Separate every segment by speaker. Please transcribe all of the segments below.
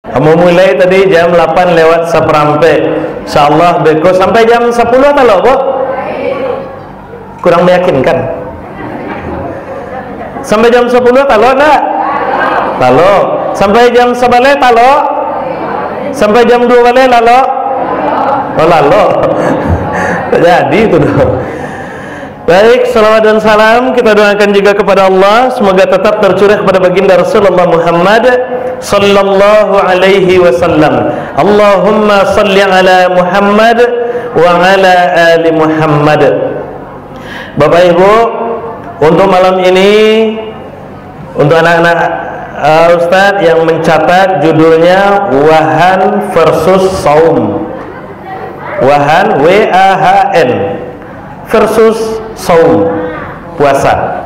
Speaker 1: Kamu mulai tadi jam 8 lewat seperempat. Insyaallah beko sampai jam 10 atau lo, Bu? Kurang meyakinkan. Sampai jam 10 talo enggak? Talo. Sampai jam 11 talo. Sampai jam 2 balik lalo. Oh lalo. Jadi itu dong. Baik, salawat dan salam kita doakan juga kepada Allah, semoga tetap tercurah kepada baginda Rasulullah Muhammad sallallahu alaihi wasallam. Allahumma salli ala Muhammad wa ala ali Muhammad. Bapak Ibu, untuk malam ini untuk anak-anak Ustadz yang mencatat judulnya Wahan versus Saum. Wahan W-A-H-N versus Saum, puasa.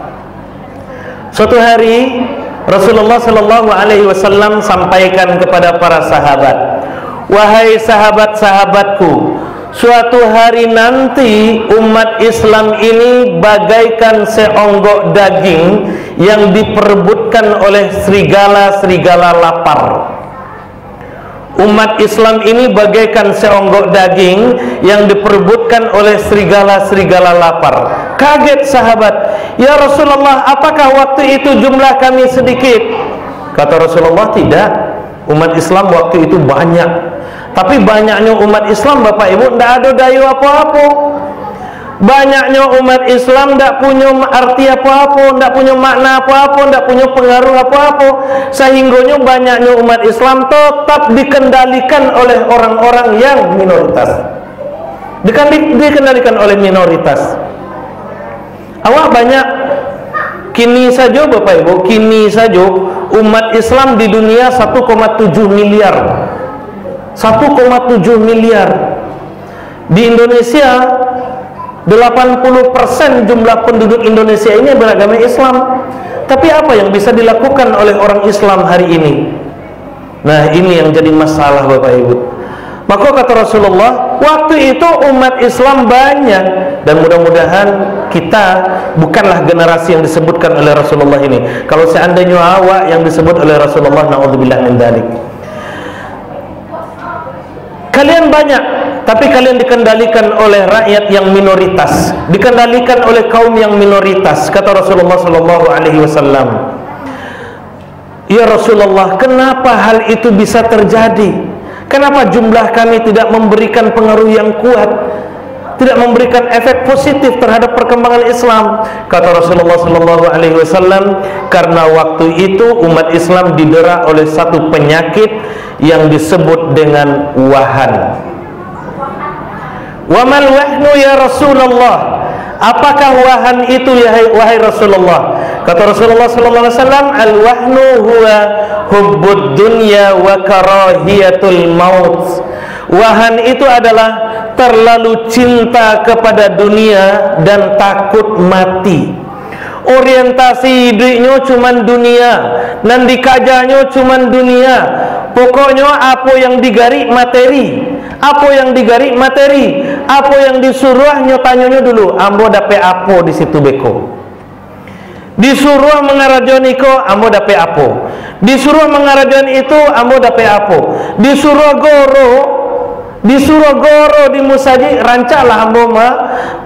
Speaker 1: Suatu hari Rasulullah Sallallahu Alaihi Wasallam sampaikan kepada para sahabat, wahai sahabat-sahabatku, suatu hari nanti umat Islam ini bagaikan seonggok daging yang diperebutkan oleh serigala-serigala lapar. Umat Islam ini bagaikan seonggok daging yang diperebutkan oleh serigala-serigala lapar. Kaget sahabat, ya Rasulullah, apakah waktu itu jumlah kami sedikit? Kata Rasulullah, tidak. Umat Islam waktu itu banyak. Tapi banyaknya umat Islam, Bapak Ibu, tidak ada daya apa-apa. Banyaknya umat Islam tidak punya arti apa-apa, tidak punya makna apa-apa, tidak punya pengaruh apa-apa. Sehingganya banyaknya umat Islam tetap dikendalikan oleh orang-orang yang minoritas. Dikendalikan oleh minoritas. Awak banyak. Kini saja Bapak Ibu, kini saja umat Islam di dunia 1,7 miliar. 1,7 miliar. Di Indonesia 80% jumlah penduduk Indonesia ini beragama Islam. Tapi apa yang bisa dilakukan oleh orang Islam hari ini? Nah, ini yang jadi masalah Bapak Ibu. Maka kata Rasulullah, waktu itu umat Islam banyak, dan mudah-mudahan kita bukanlah generasi yang disebutkan oleh Rasulullah ini. Kalau seandainya awak yang disebut oleh Rasulullah, na'udzubillah min dzalik. Kalian banyak, tapi kalian dikendalikan oleh rakyat yang minoritas, dikendalikan oleh kaum yang minoritas. Kata Rasulullah sallallahu alaihi wasallam, ya Rasulullah, kenapa hal itu bisa terjadi? Kenapa jumlah kami tidak memberikan pengaruh yang kuat, tidak memberikan efek positif terhadap perkembangan Islam? Kata Rasulullah sallallahu alaihi wasallam, karena waktu itu umat Islam didera oleh satu penyakit yang disebut dengan wahan. Wamal wahnu ya Rasulullah, apakah wahan itu ya wahai Rasulullah? Kata Rasulullah sallallahu alaihi wasallam, al wahnu huwa hubbud dunya wa karahiyatul maut. Wahan itu adalah terlalu cinta kepada dunia dan takut mati. Orientasi hidupnya cuman dunia, dan dikajanya cuman dunia. Pokoknya apa yang digarik materi, apa yang digarik materi, apa yang disuruh nyotanya dulu, ambo dapat apa di situ beko. Disuruh mengarajoni ko, ambo dapat apa. Disuruh mengarajoni itu, ambo dapat apa. Disuruh goro di musaji, rancaklah ambo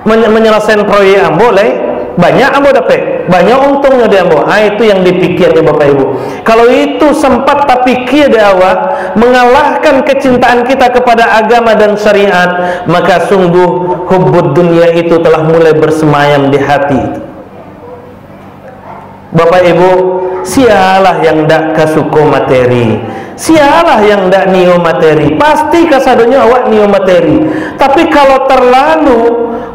Speaker 1: menyelesaikan proyek ambo lah. Banyak ambo dapat, banyak untungnya dia ambo. Itu yang dipikirnya Bapak Ibu. Kalau itu sempat tapi kia dia awak mengalahkan kecintaan kita kepada agama dan syariat, maka sungguh hubbud dunia itu telah mulai bersemayam di hati. Bapak Ibu, sialah yang ndak kasuko materi, sialah yang ndak nio materi, pasti kasadonya awak nio materi. Tapi kalau terlalu,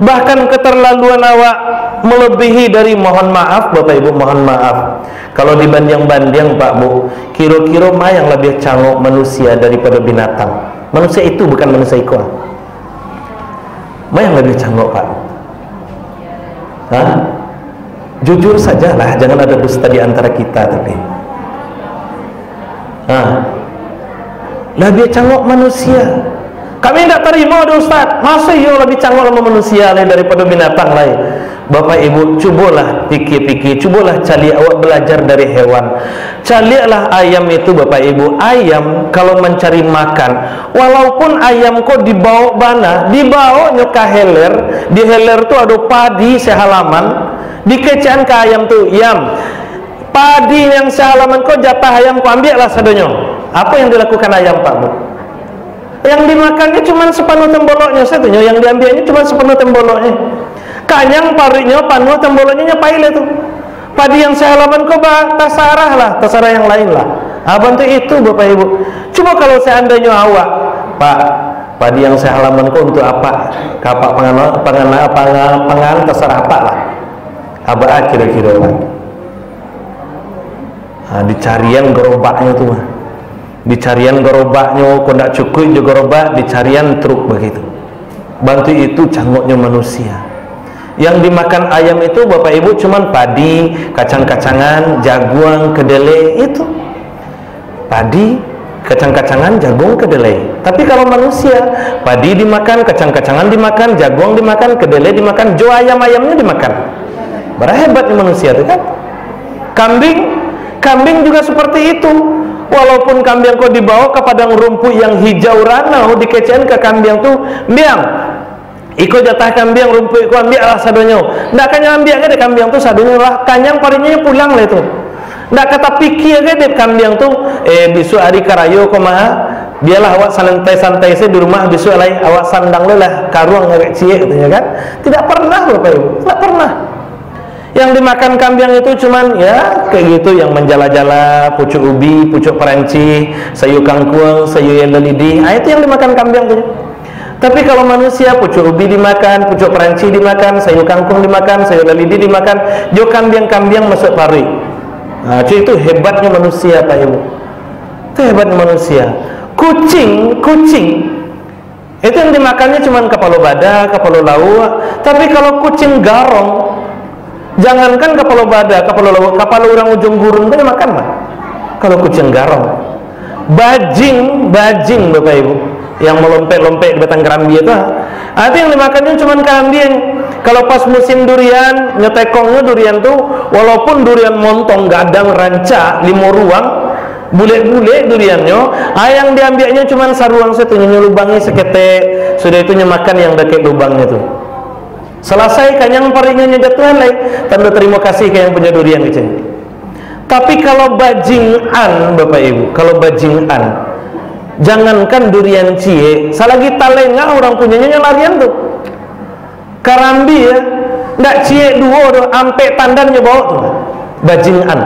Speaker 1: bahkan keterlaluan awak melebihi dari, mohon maaf Bapak Ibu, mohon maaf, kalau dibanding-banding Pak Bu, kira-kira mana yang lebih canggih manusia daripada binatang? Manusia itu bukan manusia ikon. Mana yang lebih canggih Pak? Hah? Jujur sajalah, jangan ada dusta di antara kita. Tapi lebih canggih manusia. Kami tidak terima ada Ustaz, masa iya lebih canggih sama manusia lain daripada binatang lain. Bapak Ibu, cubalah fikir-fikir, cubalah cari awak belajar dari hewan. Caliaklah ayam itu Bapak Ibu. Ayam kalau mencari makan, walaupun ayam kok dibawa bana, dibawa nyoka heler, di heler tuh ada padi sehalaman, dikecian ke ayam tuh, yam padi yang sehalaman kok jatah ayam kok ambil lah sadonyo. Apa yang dilakukan ayam Pak Bu? Yang dimakannya cuma sepanuh temboloknya satunya, yang diambilnya cuma sepanuh temboloknya. Kanyang pariknya panuh temboloknya nyapaile tuh. Padi yang sehalaman kok tasarah lah, tasarah yang lain lah. Bantu itu Bapak Ibu. Coba kalau seandainya awak, Pak, padi yang sehalaman kok untuk apa? Kapak pangan terserah apa lah. Apa kira-kira lah. Dicarian gerobaknya tuh mah. Dicarian gerobaknya kok ndak cukup juga gerobak, dicarian truk begitu. Bantu itu cangoknya manusia. Yang dimakan ayam itu Bapak Ibu cuman padi, kacang-kacangan, jagung, kedelai itu. Padi, kacang-kacangan, jagung, kedelai. Tapi kalau manusia, padi dimakan, kacang-kacangan dimakan, jagung dimakan, kedelai dimakan, jo ayam-ayamnya dimakan. Berhebatnya manusia itu kan. Kambing juga seperti itu. Walaupun kambing kau dibawa ke padang rumput yang hijau ranau, dikecian ke kambing tuh, biang iko jatah kambing rumput iko ambil lah sadonyo. Ndak kanyang ambil ke kambing tu sadonyo lah, kanyang parinya pulang lah itu. Ndak kata pikir ke dep kambing tu besok hari karayo ko mah biarlah awak santai-santai saya di rumah, besok lain awak sandang lah karuang ngek cie katanya kan. Tidak pernah Bapak Ibu, tidak pernah. Yang dimakan kambing itu cuman ya kayak gitu, yang menjala-jala, pucuk ubi, pucuk peranci, sayur kangkung, sayur yang lelidi. Itu yang dimakan kambing tu. Tapi kalau manusia, pucuk ubi dimakan, pucuk peranci dimakan, sayur kangkung dimakan, sayur lelidi dimakan, jo kambing-kambing masuk pari. Itu hebatnya manusia Pak Ibu. Itu hebatnya manusia. Kucing itu yang dimakannya cuma kepala badak, kepala lauk. Tapi kalau kucing garong, jangankan kepala badak, kepala lauk, kepala orang ujung gurun itu dimakan mah. Kalau kucing garong, bajing Bapak Ibu, yang melompet-lompet di batang kerambi itu, yang dimakannya cuma kambing. Kalau pas musim durian, nyetekongnya durian tuh, walaupun durian montong, gadang, ranca, limo ruang, bule-bule duriannya, yang diambilnya cuma saruang satu, nyelubangnya seketek, sudah itu nyemakan yang dekat lubangnya tuh. Selesai kanyang paringnya jatuhan lagi, tanda terima kasih ke yang punya durian gitu. Tapi kalau bajingan Bapak Ibu, kalau bajingan, jangankan durian cie, salagi talengah orang punyanya larian tuh. Karambi ya, ndak cie dua tuh, ampe tandannya bawa tuh. Bajingan,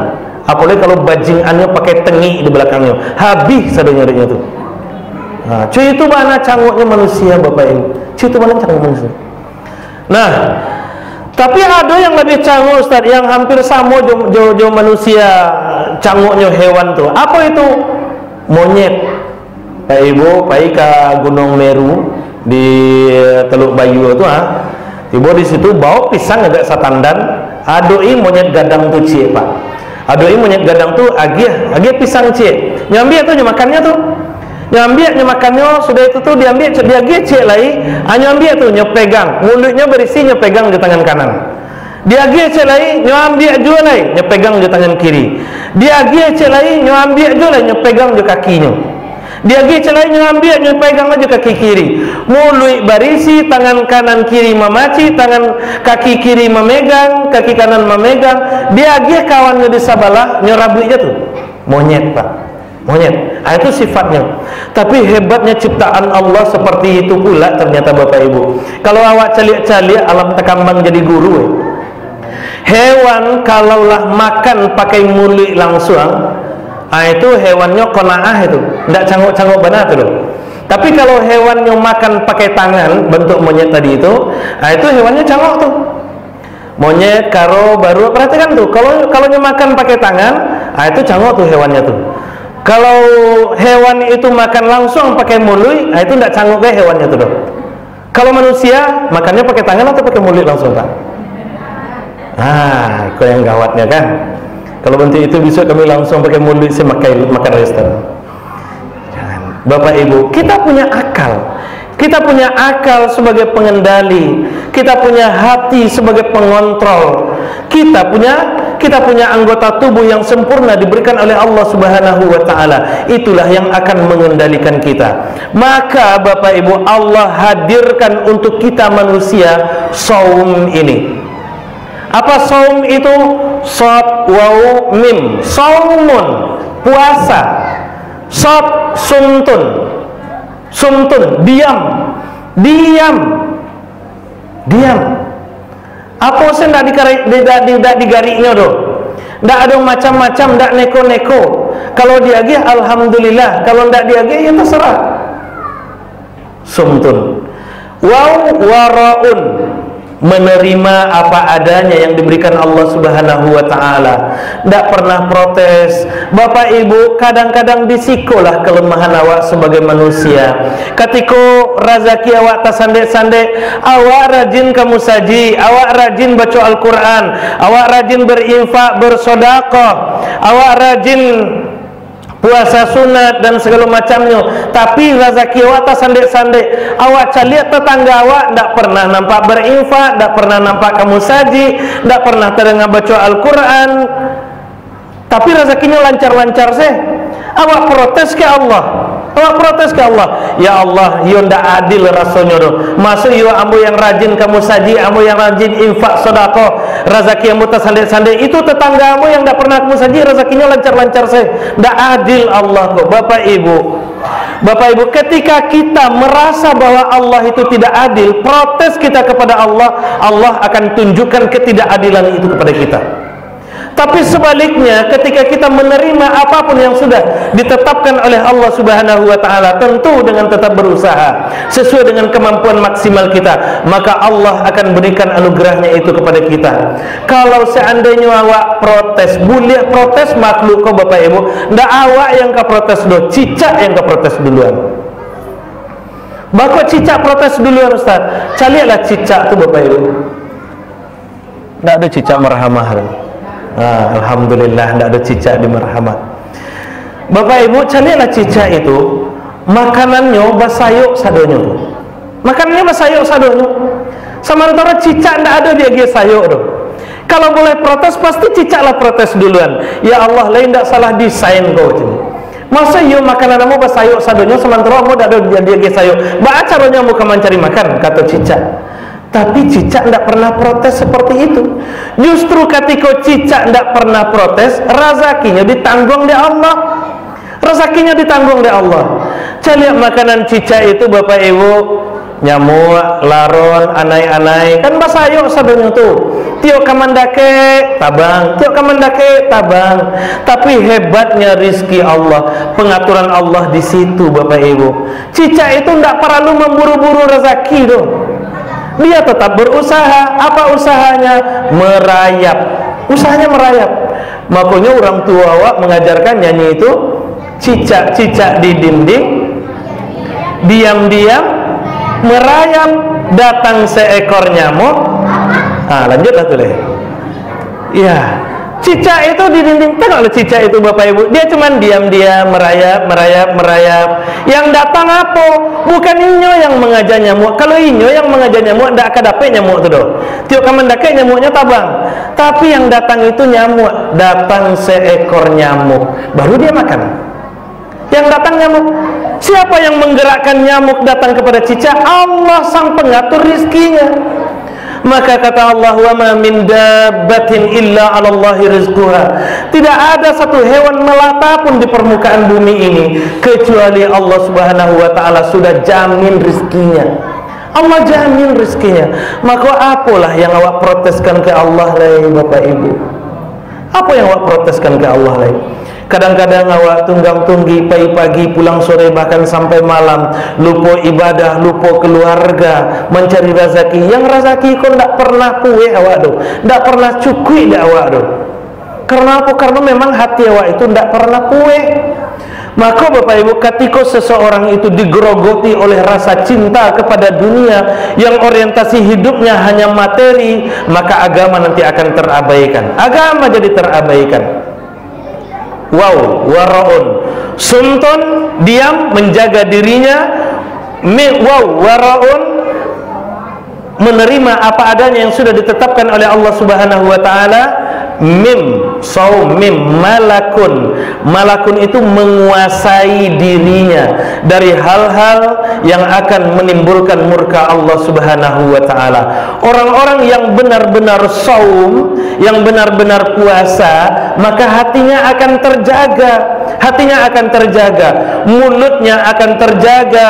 Speaker 1: apalagi kalau bajingannya pakai tengi di belakangnya, habis sadanya tuh. Cuy itu mana cangoknya manusia Bapak Ibu, cuy itu mana cangok manusia. Nah, tapi ada yang lebih cangok Ustaz, yang hampir sama jo manusia cangoknya hewan tuh. Apa itu? Monyet. Pak Ibu, pergi ke Gunung Meru di Teluk Bayu itu Ibu di situ bawa pisang agak satandan, adoi monyet gadang tuh cie Pak. Adoi monyet gadang tuh agih pisang cie. Nyambi itu makannya tuh. Nyambi makannya sudah itu tuh diambil dia cie lagi, nyambi tuh nyepegang, mulutnya berisi nyepegang di tangan kanan. Dia cie lagi, nyambi juga lagi nyepegang di tangan kiri. Dia cie lagi, nyambi juga lagi nyepegang di kakinya. Dia celai ngambil nyepegang aja kaki kiri, mulut berisi, tangan kanan kiri memaci, tangan kaki kiri memegang, kaki kanan memegang. Dia kawannya di sabalah nyerabunya tuh monyet Pak, monyet. Itu sifatnya. Tapi hebatnya ciptaan Allah seperti itu pula ternyata Bapak Ibu. Kalau awak caliak-caliak alam tekambang jadi guru. Hewan kalaulah makan pakai mulut langsung, itu hewannya qanaah itu, tidak cangok-cangok benar tuh. Tapi kalau hewannya makan pakai tangan, bentuk monyet tadi itu hewannya cangok tuh. Monyet, karo, baru, perhatikan tuh. Kalau makan pakai tangan, itu cangok tuh hewannya tuh. Kalau hewan itu makan langsung pakai mulut, itu tidak cangok kayak hewannya tuh. Kalau manusia makannya pakai tangan atau pakai mulut langsung Pak? Kau yang gawatnya kan. Kalau bentuk itu bisa kami langsung pakai mulut saya makan restoran. Bapak Ibu, kita punya akal. Kita punya akal sebagai pengendali. Kita punya hati sebagai pengontrol. Kita punya kita punya anggota tubuh yang sempurna diberikan oleh Allah Subhanahu wa taala. Itulah yang akan mengendalikan kita. Maka Bapak Ibu, Allah hadirkan untuk kita manusia saum ini. Apa saum itu? Shad waw mim, saumun, puasa. Shad sumtun, sumtun, diam, diam, diam. Apa sih tidak digarinya doh? Tidak ada macam-macam, tidak neko-neko. Kalau diagih alhamdulillah, kalau tidak diagih ya terserah. Sumtun. Waw waraun, menerima apa adanya yang diberikan Allah Subhanahu wa taala. Tidak pernah protes. Bapak Ibu, kadang-kadang disikolah kelemahan awak sebagai manusia. Ketika rezeki awak tasandek-sandek, awak rajin kamu saji, awak rajin baca Al-Quran, awak rajin berinfak, bersedekah, awak rajin puasa sunat dan segala macamnya, tapi rezeki awak tak sandek-sandek. Awak caliat tetangga awak tak pernah nampak berinfak, tak pernah nampak kamu saji, tak pernah terdengar baca Al-Quran, tapi rezekinya lancar-lancar sih. Awak protes ke Allah, awak protes ke Allah. Ya Allah, yo ndak adil rasanya doh. Masuk yo ambo yang rajin kamu saji, ambo yang rajin infak sedekah, rezeki ambo tersandek-sandek, itu tetanggamu yang ndak pernah kamu saji, rezekinya lancar-lancar sih. Ndak adil Allah kok. Bapak Ibu, Bapak Ibu, ketika kita merasa bahwa Allah itu tidak adil, protes kita kepada Allah, Allah akan tunjukkan ketidakadilan itu kepada kita. Tapi sebaliknya, ketika kita menerima apapun yang sudah ditetapkan oleh Allah Subhanahu wa taala, tentu dengan tetap berusaha sesuai dengan kemampuan maksimal kita, maka Allah akan berikan anugerahnya itu kepada kita. Kalau seandainya awak protes, boleh protes makhluk kau Bapak Ibu, ndak awak yang ke protes do, cicak yang ke protes duluan. Bakal cicak protes duluan Ustaz. Calilah cicak tu Bapak Ibu. Ndak ada cicak marhamah. Alhamdulillah tidak ada cicak di marhamat. Bapak Ibu, carilah cicak itu, makanannya basayuk sadonyo. Makanannya basayuk sadonyo. Sementara cicak tidak ada dia sayuk tu. Kalau boleh protes, pasti cicaklah protes duluan. Ya Allah, lain tidak salah desain kau cini. Masa yo makanan kamu basayuk sadonyo, sementara kamu tidak ada dia sayuk. Ba caranya kamu mencari makan, kata cicak. Tapi cicak tidak pernah protes seperti itu. Justru ketika cicak tidak pernah protes, rezekinya ditanggung oleh Allah. Rezekinya ditanggung oleh Allah. Cari makanan cicak itu Bapak Ibu, nyamuk, laron, anai-anai, kan basayuk sabunnya tuh. Tiok kamandake tabang, tiok kamandake tabang. Tapi hebatnya rizki Allah, pengaturan Allah di situ Bapak Ibu. Cicak itu tidak perlu memburu-buru rezeki tuh. Dia tetap berusaha. Apa usahanya? Merayap. Usahanya merayap. Makanya orang tua awak mengajarkan nyanyi itu, cicak-cicak di dinding, diam-diam merayap, datang seekor nyamuk. Lanjutlah tuh deh. Iya, cicak itu di dinding. Tengoklah cicak itu Bapak Ibu, dia cuman diam-diam merayap, merayap, merayap. Yang datang apa? Bukan inyo yang mengajak nyamuk. Kalau inyo yang mengajak nyamuk, ndak akan dapat nyamuk tu doh. Tiap kamu dapat nyamuknya tabang. Tapi yang datang itu nyamuk. Datang seekor nyamuk, baru dia makan. Yang datang nyamuk. Siapa yang menggerakkan nyamuk datang kepada cicak? Allah sang pengatur rizkinya. Maka kata Allah, wa ma min dabbatin illa 'ala Allahi rizquha. Tidak ada satu hewan melata pun di permukaan bumi ini kecuali Allah Subhanahu wa taala sudah jamin rizkinya. Allah jamin rizkinya. Maka apalah yang awak proteskan ke Allah lai Bapak Ibu? Apa yang awak proteskan ke Allah lai? Kadang-kadang awak tunggang-tunggi pagi-pagi, pulang sore, bahkan sampai malam, lupa ibadah, lupa keluarga, mencari rezeki. Yang rezeki kau tidak pernah puas awak tu, tidak pernah cukup dah awak tu. Karena apa? Karena memang hati awak itu tidak pernah puas. Maka Bapak Ibu, ketika seseorang itu digerogoti oleh rasa cinta kepada dunia yang orientasi hidupnya hanya materi, maka agama nanti akan terabaikan. Agama jadi terabaikan. Wow, waraun, sumtun, diam, menjaga dirinya. Wow, waraun, menerima apa adanya yang sudah ditetapkan oleh Allah Subhanahu wa taala. mim, saum mim, malakun. Malakun itu menguasai dirinya dari hal-hal yang akan menimbulkan murka Allah Subhanahu wa taala. Orang-orang yang benar-benar saum, yang benar-benar puasa, maka hatinya akan terjaga. Hatinya akan terjaga, mulutnya akan terjaga,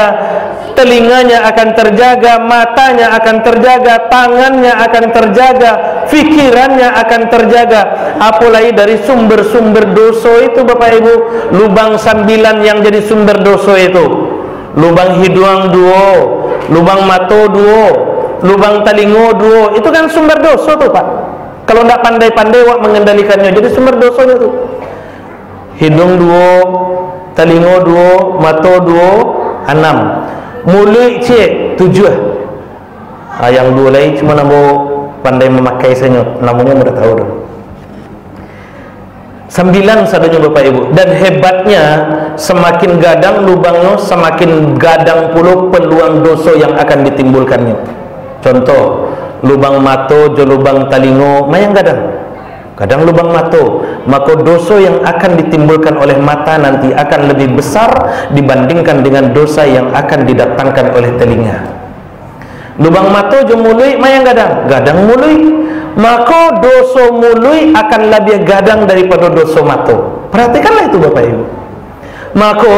Speaker 1: telinganya akan terjaga, matanya akan terjaga, tangannya akan terjaga, fikirannya akan terjaga. Apalagi dari sumber-sumber dosa itu, Bapak Ibu, lubang sambilan yang jadi sumber dosa itu, lubang hidung duo, lubang mato duo, lubang talingo duo, itu kan sumber dosa tuh, Pak. Kalau tidak pandai-pandai wak mengendalikannya, jadi sumber dosanya tuh. Hidung duo, talingo duo, mato duo, 6. Mulut cek 7. Yang 2 lagi cuma namo pandai memakai senyut, namanya mudah tahu dah. 9 sadanya Bapak Ibu. Dan hebatnya, semakin gadang lubangnya, semakin gadang pula peluang dosa yang akan ditimbulkannya. Contoh, lubang mato jo lubang talingo mayang gadang. Kadang lubang mato, maka dosa yang akan ditimbulkan oleh mata nanti akan lebih besar dibandingkan dengan dosa yang akan didatangkan oleh telinga. Lubang mato jo mului mayang gadang, gadang mului, maka dosa mului akan lebih gadang daripada dosa mato. Perhatikanlah itu Bapak Ibu. Maka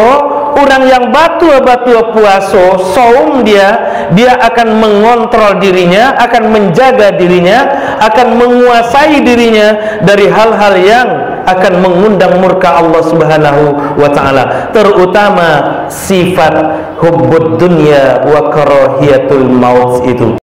Speaker 1: orang yang batu-batu puasa, saum dia akan mengontrol dirinya, akan menjaga dirinya, akan menguasai dirinya dari hal-hal yang akan mengundang murka Allah Subhanahu wa taala, terutama sifat hubbud dunya wa karahiyatul maut itu.